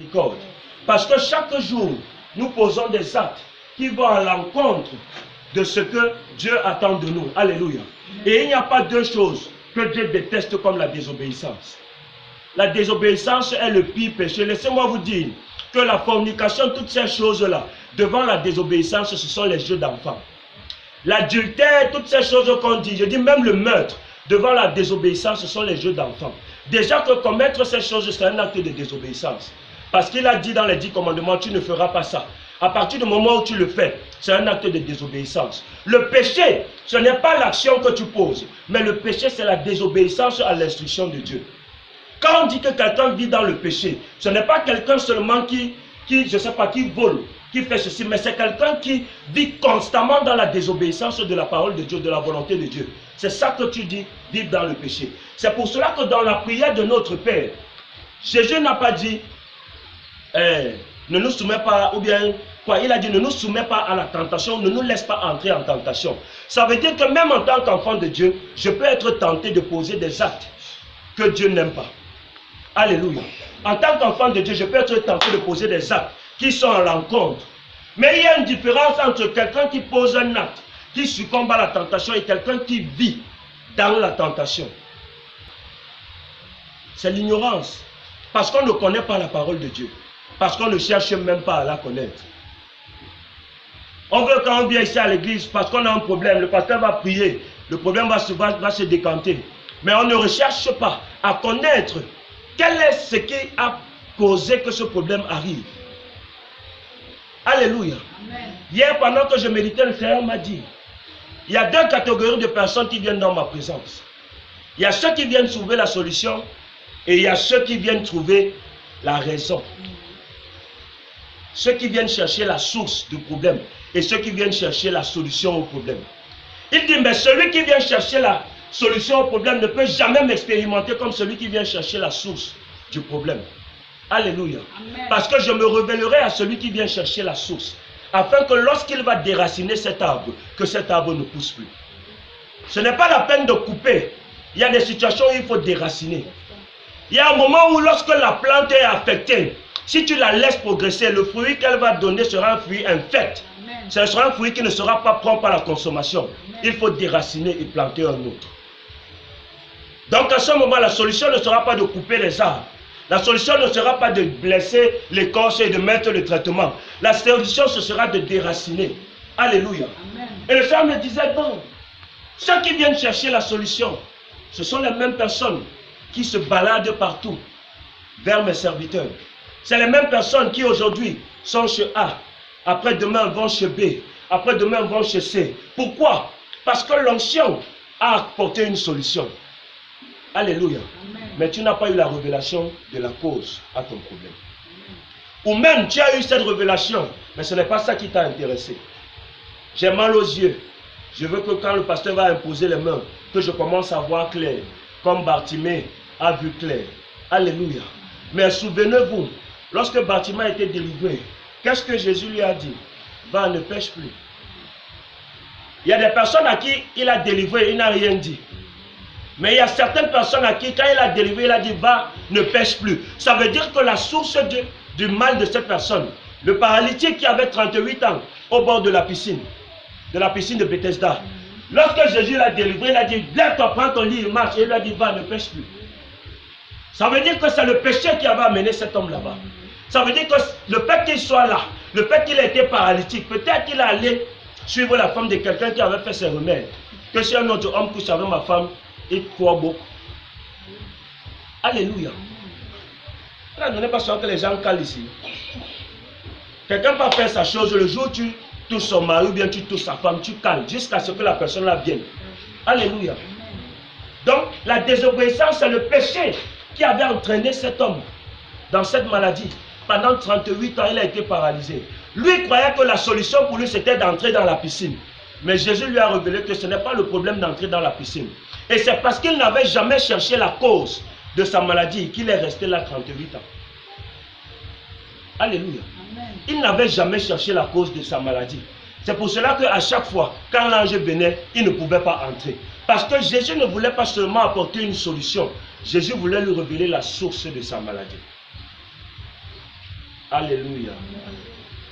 miséricorde. Parce que chaque jour, nous posons des actes qui vont à l'encontre de ce que Dieu attend de nous. Alléluia. Et il n'y a pas deux choses que Dieu déteste comme la désobéissance. La désobéissance est le pire péché. Laissez-moi vous dire que la fornication, toutes ces choses-là, devant la désobéissance, ce sont les jeux d'enfants. L'adultère, toutes ces choses qu'on dit, je dis même le meurtre, devant la désobéissance, ce sont les jeux d'enfants. Déjà que commettre ces choses, c'est un acte de désobéissance. Parce qu'il a dit dans les 10 commandements, tu ne feras pas ça. À partir du moment où tu le fais, c'est un acte de désobéissance. Le péché, ce n'est pas l'action que tu poses, mais le péché, c'est la désobéissance à l'instruction de Dieu. Quand on dit que quelqu'un vit dans le péché, ce n'est pas quelqu'un seulement qui je sais pas, qui vole, qui fait ceci, mais c'est quelqu'un qui vit constamment dans la désobéissance de la parole de Dieu, de la volonté de Dieu. C'est ça que tu dis, vivre dans le péché. C'est pour cela que dans la prière de notre Père, Jésus n'a pas dit, ne nous soumets pas, ou bien, quoi, il a dit, ne nous soumets pas à la tentation, ne nous laisse pas entrer en tentation. Ça veut dire que même en tant qu'enfant de Dieu, je peux être tenté de poser des actes que Dieu n'aime pas. Alléluia. En tant qu'enfant de Dieu, je peux être tenté de poser des actes qui sont à l'encontre. Mais il y a une différence entre quelqu'un qui pose un acte, qui succombe à la tentation, et quelqu'un qui vit dans la tentation. C'est l'ignorance. Parce qu'on ne connaît pas la parole de Dieu. Parce qu'on ne cherche même pas à la connaître. On veut quand on vient ici à l'église, parce qu'on a un problème, le pasteur va prier, le problème va se décanter. Mais on ne recherche pas à connaître quel est ce qui a causé que ce problème arrive. Alléluia. Amen. Hier, pendant que je méditais, le Seigneur m'a dit, il y a deux catégories de personnes qui viennent dans ma présence. Il y a ceux qui viennent trouver la solution et il y a ceux qui viennent trouver la raison. Ceux qui viennent chercher la source du problème et ceux qui viennent chercher la solution au problème. Il dit, mais celui qui vient chercher la solution au problème ne peut jamais m'expérimenter comme celui qui vient chercher la source du problème. Alléluia. Amen. Parce que je me révélerai à celui qui vient chercher la source, afin que lorsqu'il va déraciner cet arbre, que cet arbre ne pousse plus. Ce n'est pas la peine de couper. Il y a des situations où il faut déraciner. Il y a un moment où lorsque la plante est affectée, si tu la laisses progresser, le fruit qu'elle va donner sera un fruit infect. Amen. Ce sera un fruit qui ne sera pas propre à la consommation. Amen. Il faut déraciner et planter un autre. Donc à ce moment, la solution ne sera pas de couper les arbres. La solution ne sera pas de blesser l'écorce et de mettre le traitement. La solution, ce sera de déraciner. Alléluia. Amen. Et le Seigneur me disait, non, ceux qui viennent chercher la solution, ce sont les mêmes personnes qui se baladent partout vers mes serviteurs. C'est les mêmes personnes qui aujourd'hui sont chez A, après-demain vont chez B, après-demain vont chez C. Pourquoi? Parce que l'onction a apporté une solution. Alléluia. Amen. Mais tu n'as pas eu la révélation de la cause à ton problème. Amen. Ou même tu as eu cette révélation, mais ce n'est pas ça qui t'a intéressé. J'ai mal aux yeux. Je veux que quand le pasteur va imposer les mains, que je commence à voir clair, comme Bartimée a vu clair. Alléluia. Mais souvenez-vous, lorsque Bartimée a été délivré, qu'est-ce que Jésus lui a dit? Va, ne pêche plus. Il y a des personnes à qui il a délivré, il n'a rien dit. Mais il y a certaines personnes à qui, quand il a délivré, il a dit, va, ne pêche plus. Ça veut dire que la source du mal de cette personne, le paralytique qui avait 38 ans au bord de la piscine de Bethesda, lorsque Jésus l'a délivré, il a dit, lève-toi, prends ton lit, marche. Et il a dit, va, ne pêche plus. Ça veut dire que c'est le péché qui avait amené cet homme là-bas. Ça veut dire que le fait qu'il soit là, le fait qu'il ait été paralytique, peut-être qu'il allait suivre la femme de quelqu'un qui avait fait ses remèdes. Que si un autre homme couche avec ma femme, il croit beaucoup. Alléluia. Là, ne n'est pas sûr que les gens calent ici. Quelqu'un va faire sa chose, le jour où tu touches son mari ou bien tu touches sa femme, tu cales jusqu'à ce que la personne là vienne. Alléluia. Donc, la désobéissance, c'est le péché qui avait entraîné cet homme dans cette maladie. Pendant 38 ans, il a été paralysé. Lui croyait que la solution pour lui, c'était d'entrer dans la piscine. Mais Jésus lui a révélé que ce n'est pas le problème d'entrer dans la piscine. Et c'est parce qu'il n'avait jamais cherché la cause de sa maladie qu'il est resté là 38 ans. Alléluia. Amen. Il n'avait jamais cherché la cause de sa maladie. C'est pour cela qu'à chaque fois, quand l'ange venait, il ne pouvait pas entrer. Parce que Jésus ne voulait pas seulement apporter une solution. Jésus voulait lui révéler la source de sa maladie. Alléluia.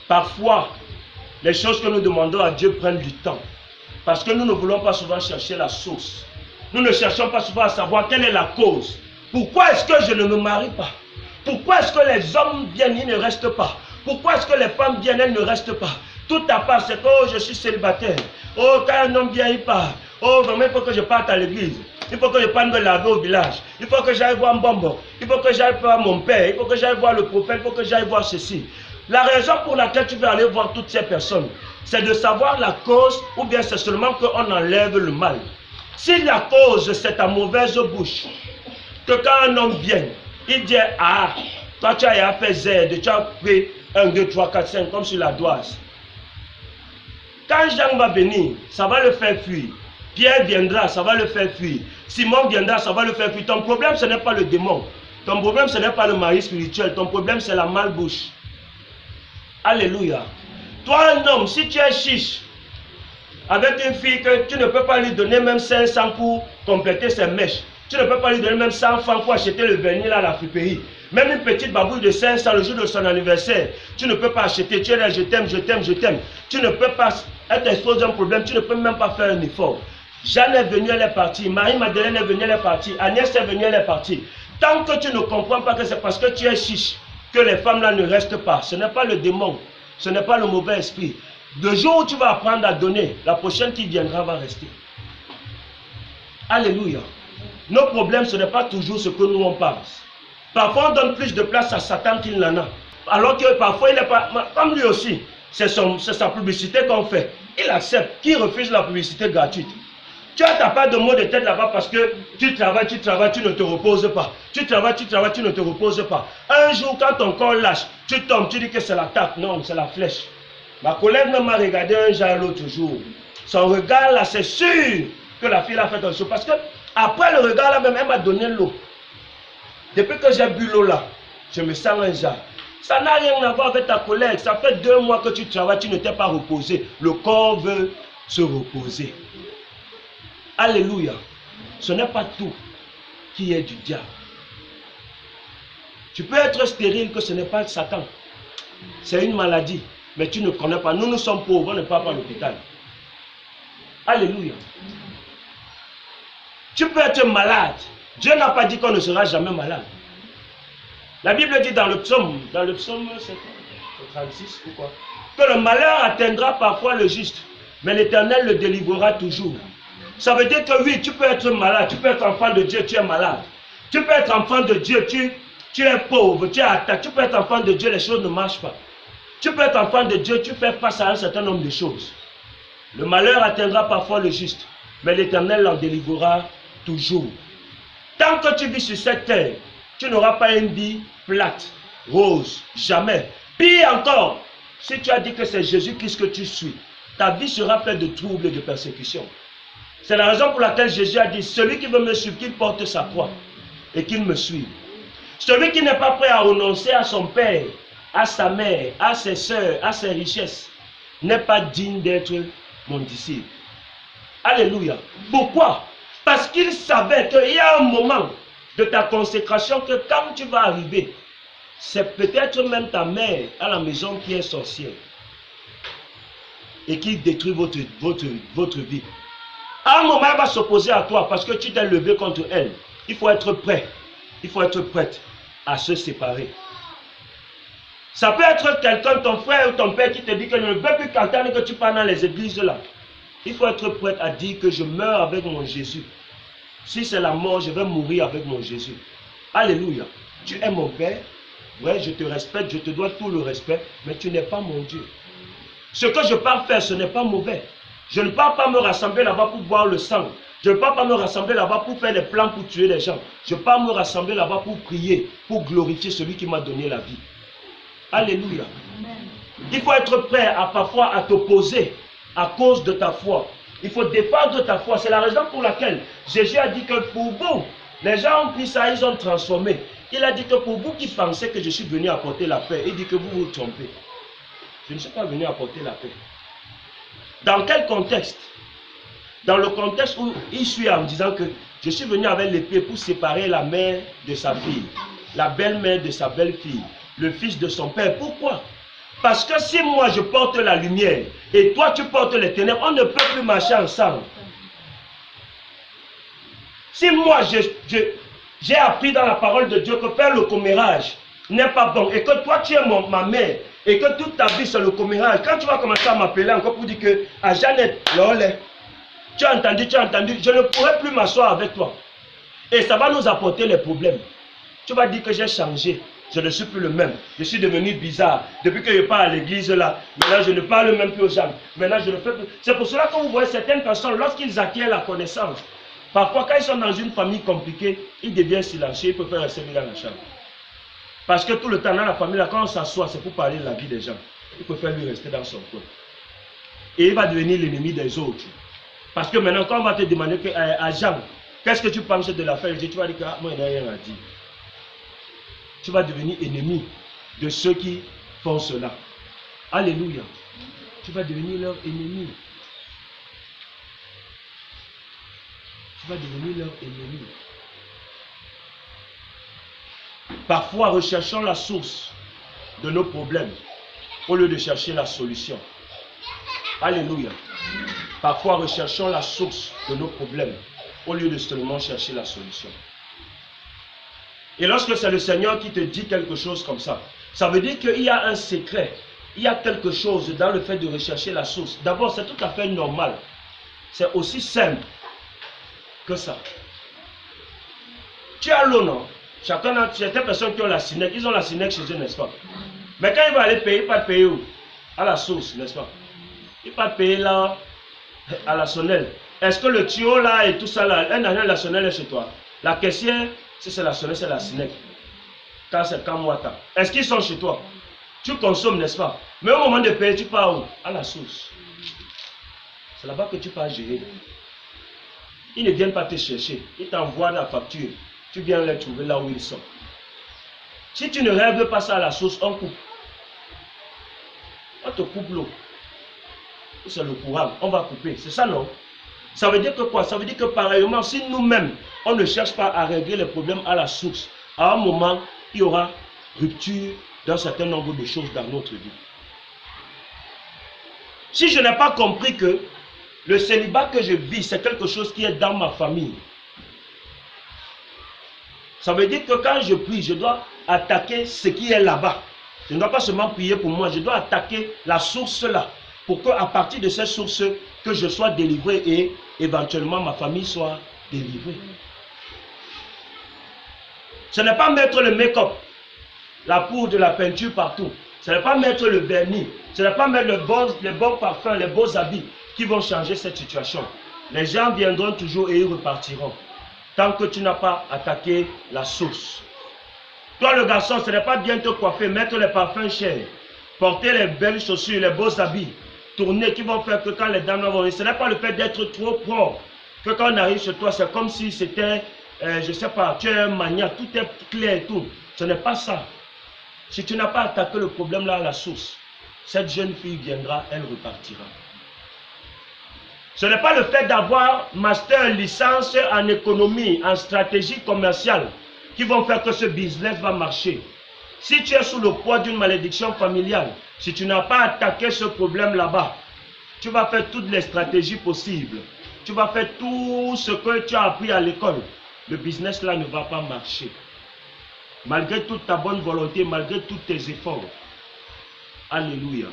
Parfois, les choses que nous demandons à Dieu prennent du temps. Parce que nous ne voulons pas souvent chercher la source. Nous ne cherchons pas souvent à savoir quelle est la cause. Pourquoi est-ce que je ne me marie pas? Pourquoi est-ce que les hommes viennent, ils ne restent pas? Pourquoi est-ce que les femmes viennent, elles ne restent pas? Tout à part, c'est que oh, je suis célibataire. Oh, quand un homme vient, il part. Oh, vraiment, il faut que je parte à l'église. Il faut que je parte me laver au village. Il faut que j'aille voir Mbombo. Il faut que j'aille voir mon père. Il faut que j'aille voir le prophète. Il faut que j'aille voir ceci. La raison pour laquelle tu veux aller voir toutes ces personnes, c'est de savoir la cause ou bien c'est seulement qu'on enlève le mal. Si la cause, c'est ta mauvaise bouche, que quand un homme vient, il dit, ah, toi tu as fait Z, tu as pris 1, 2, 3, 4, 5, comme sur la doise. Quand Jean va venir, ça va le faire fuir. Pierre viendra, ça va le faire fuir. Simon viendra, ça va le faire fuir. Ton problème, ce n'est pas le démon. Ton problème, ce n'est pas le mari spirituel. Ton problème, c'est la malbouche. Alléluia. Toi, un homme, si tu es chiche, avec une fille que tu ne peux pas lui donner même 500 pour compléter ses mèches, tu ne peux pas lui donner même 100 francs pour acheter le vernis là à la friperie. Même une petite babouille de 500 le jour de son anniversaire, tu ne peux pas acheter. Tu es là, je t'aime, je t'aime, je t'aime. Tu ne peux pas être exposé à un problème, tu ne peux même pas faire un effort. Jeanne est venue, elle est partie. Marie-Madeleine est venue, elle est partie. Agnès est venue, elle est partie. Tant que tu ne comprends pas que c'est parce que tu es chiche que les femmes là ne restent pas. Ce n'est pas le démon, ce n'est pas le mauvais esprit. Le jour où tu vas apprendre à donner, la prochaine qui viendra va rester. Alléluia. Nos problèmes, ce n'est pas toujours ce que nous on pense. Parfois, on donne plus de place à Satan qu'il n'en a. Alors que parfois, il n'est pas... Comme lui aussi, c'est sa publicité qu'on fait. Il accepte. Qui refuse la publicité gratuite? Tu as ta part de maux de tête là-bas parce que tu travailles, tu ne te reposes pas. Tu travailles, tu ne te reposes pas. Un jour, quand ton corps lâche, tu tombes, tu dis que c'est l'attaque. Non, c'est la flèche. Ma collègue même m'a regardé un genre l'autre jour. Son regard là, c'est sûr que la fille a fait quelque chose. Parce que après le regard là même, elle m'a donné l'eau. Depuis que j'ai bu l'eau là, je me sens un genre. Ça n'a rien à voir avec ta collègue. Ça fait 2 mois que tu travailles, tu ne t'es pas reposé. Le corps veut se reposer. Alléluia. Ce n'est pas tout qui est du diable. Tu peux être stérile que ce n'est pas Satan. C'est une maladie. Mais tu ne connais pas. Nous sommes pauvres, on ne part pas à l'hôpital. Alléluia. Tu peux être malade. Dieu n'a pas dit qu'on ne sera jamais malade. La Bible dit dans le psaume 36 ou quoi, que le malheur atteindra parfois le juste, mais l'Éternel le délivrera toujours. Ça veut dire que oui, tu peux être malade, tu peux être enfant de Dieu, tu es malade. Tu peux être enfant de Dieu, tu es pauvre, tu es attaqué. Tu peux être enfant de Dieu, les choses ne marchent pas. Tu peux être enfant de Dieu, tu fais face à un certain nombre de choses. Le malheur atteindra parfois le juste, mais l'Éternel l'en délivrera toujours. Tant que tu vis sur cette terre, tu n'auras pas une vie plate, rose, jamais. Pire encore, si tu as dit que c'est Jésus-Christ que tu suis, ta vie sera pleine de troubles et de persécutions. C'est la raison pour laquelle Jésus a dit, celui qui veut me suivre, qu'il porte sa croix et qu'il me suive. Celui qui n'est pas prêt à renoncer à son père, à sa mère, à ses soeurs, à ses richesses, n'est pas digne d'être mon disciple. Alléluia. Pourquoi? Parce qu'il savait qu'il y a un moment de ta consécration que quand tu vas arriver, c'est peut-être même ta mère à la maison qui est sorcière et qui détruit votre vie. À un moment, elle va s'opposer à toi parce que tu t'es levé contre elle. Il faut être prêt. Il faut être prête à se séparer. Ça peut être quelqu'un, ton frère ou ton père, qui te dit que je ne veux plus qu'entendre que tu parles dans les églises là. Il faut être prêt à dire que je meurs avec mon Jésus. Si c'est la mort, je vais mourir avec mon Jésus. Alléluia. Tu es mon père. Ouais, je te respecte, je te dois tout le respect, mais tu n'es pas mon Dieu. Ce que je pars faire, ce n'est pas mauvais. Je ne pars pas me rassembler là-bas pour boire le sang. Je ne pars pas me rassembler là-bas pour faire des plans pour tuer les gens. Je pars me rassembler là-bas pour prier, pour glorifier celui qui m'a donné la vie. Alléluia. Il faut être prêt à parfois à t'opposer à cause de ta foi. Il faut défendre ta foi. C'est la raison pour laquelle Jésus a dit que pour vous, les gens ont pris ça, ils ont transformé. Il a dit que pour vous qui pensez que je suis venu apporter la paix, il dit que vous vous trompez. Je ne suis pas venu apporter la paix. Dans quel contexte? Dans le contexte où il suit en disant que je suis venu avec l'épée pour séparer la mère de sa fille, la belle-mère de sa belle-fille, le fils de son père. Pourquoi? Parce que si moi je porte la lumière et toi tu portes les ténèbres, on ne peut plus marcher ensemble. Si moi j'ai appris dans la parole de Dieu que faire le commérage n'est pas bon et que toi tu es ma mère et que toute ta vie c'est le commérage, quand tu vas commencer à m'appeler encore pour dire que à Jeannette, tu as entendu, je ne pourrai plus m'asseoir avec toi. Et ça va nous apporter les problèmes. Tu vas dire que j'ai changé. Je ne suis plus le même. Je suis devenu bizarre. Depuis que je pars à l'église là, maintenant je ne parle même plus aux gens. Maintenant je ne fais plus. C'est pour cela que vous voyez certaines personnes, lorsqu'ils acquièrent la connaissance, parfois quand ils sont dans une famille compliquée, ils deviennent silencieux, ils peuvent rester dans la chambre. Parce que tout le temps dans la famille, là, quand on s'assoit, c'est pour parler de la vie des gens. Il préfère lui rester dans son coin. Et il va devenir l'ennemi des autres. Parce que maintenant, quand on va te demander que, à Jean, qu'est-ce que tu penses de l'affaire, tu vas dire que moi, il n'y a rien à dire. Tu vas devenir ennemi de ceux qui font cela. Alléluia. Tu vas devenir leur ennemi. Tu vas devenir leur ennemi. Parfois, recherchons la source de nos problèmes au lieu de chercher la solution. Alléluia. Parfois, recherchons la source de nos problèmes au lieu de seulement chercher la solution. Et lorsque c'est le Seigneur qui te dit quelque chose comme ça, ça veut dire qu'il y a un secret. Il y a quelque chose dans le fait de rechercher la source. D'abord, c'est tout à fait normal. C'est aussi simple que ça. Tu as l'eau, non? Chacun a certaines personnes qui ont la SINEC. Ils ont la SINEC chez eux, n'est-ce pas? Mais quand ils vont aller payer, ils ne vont pas payer où? À la source, n'est-ce pas? Ils ne vont pas payer là, à la sonnelle. Est-ce que le tuyau là et tout ça là, un agent de la sonnelle est chez toi? La caissière, si c'est la sonnelle, c'est la SINEC. Quand c'est Kamwata. Est-ce qu'ils sont chez toi? Tu consommes, n'est-ce pas? Mais au moment de payer, tu pars où? À la source. C'est là-bas que tu pars gérer. Ils ne viennent pas te chercher. Ils t'envoient la facture. Tu viens les trouver là où ils sont. Si tu ne règles pas ça à la source, on coupe. On te coupe l'eau. C'est le courant. On va couper. C'est ça, non? Ça veut dire que quoi? Ça veut dire que pareillement, si nous-mêmes, on ne cherche pas à régler les problèmes à la source, à un moment, il y aura rupture d'un certain nombre de choses dans notre vie. Si je n'ai pas compris que le célibat que je vis, c'est quelque chose qui est dans ma famille, ça veut dire que quand je prie, je dois attaquer ce qui est là-bas. Je ne dois pas seulement prier pour moi, je dois attaquer la source là, pour qu'à partir de cette source, que je sois délivré et éventuellement ma famille soit délivrée. Ce n'est pas mettre le make-up, la poudre, la peinture partout. Ce n'est pas mettre le vernis. Ce n'est pas mettre les bons parfums, les beaux habits qui vont changer cette situation. Les gens viendront toujours et ils repartiront. Tant que tu n'as pas attaqué la source. Toi le garçon, ce n'est pas bien te coiffer, mettre les parfums chers, porter les belles chaussures, les beaux habits, tourner qui vont faire que quand les dames vont venir, ce n'est pas le fait d'être trop propre. Que quand on arrive chez toi, c'est comme si c'était, je ne sais pas, tu es un maniaque, tout est clair et tout. Ce n'est pas ça. Si tu n'as pas attaqué le problème là à la source, cette jeune fille viendra, elle repartira. Ce n'est pas le fait d'avoir master, licence en économie, en stratégie commerciale, qui vont faire que ce business va marcher. Si tu es sous le poids d'une malédiction familiale, si tu n'as pas attaqué ce problème là-bas, tu vas faire toutes les stratégies possibles. Tu vas faire tout ce que tu as appris à l'école. Le business là ne va pas marcher. Malgré toute ta bonne volonté, malgré tous tes efforts. Alléluia.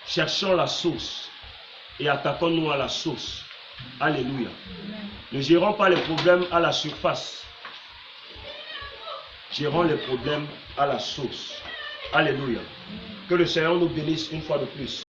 Cherchons la source et attaquons-nous à la source. Alléluia. Ne gérons pas les problèmes à la surface. Gérons les problèmes à la source. Alléluia. Que le Seigneur nous bénisse une fois de plus.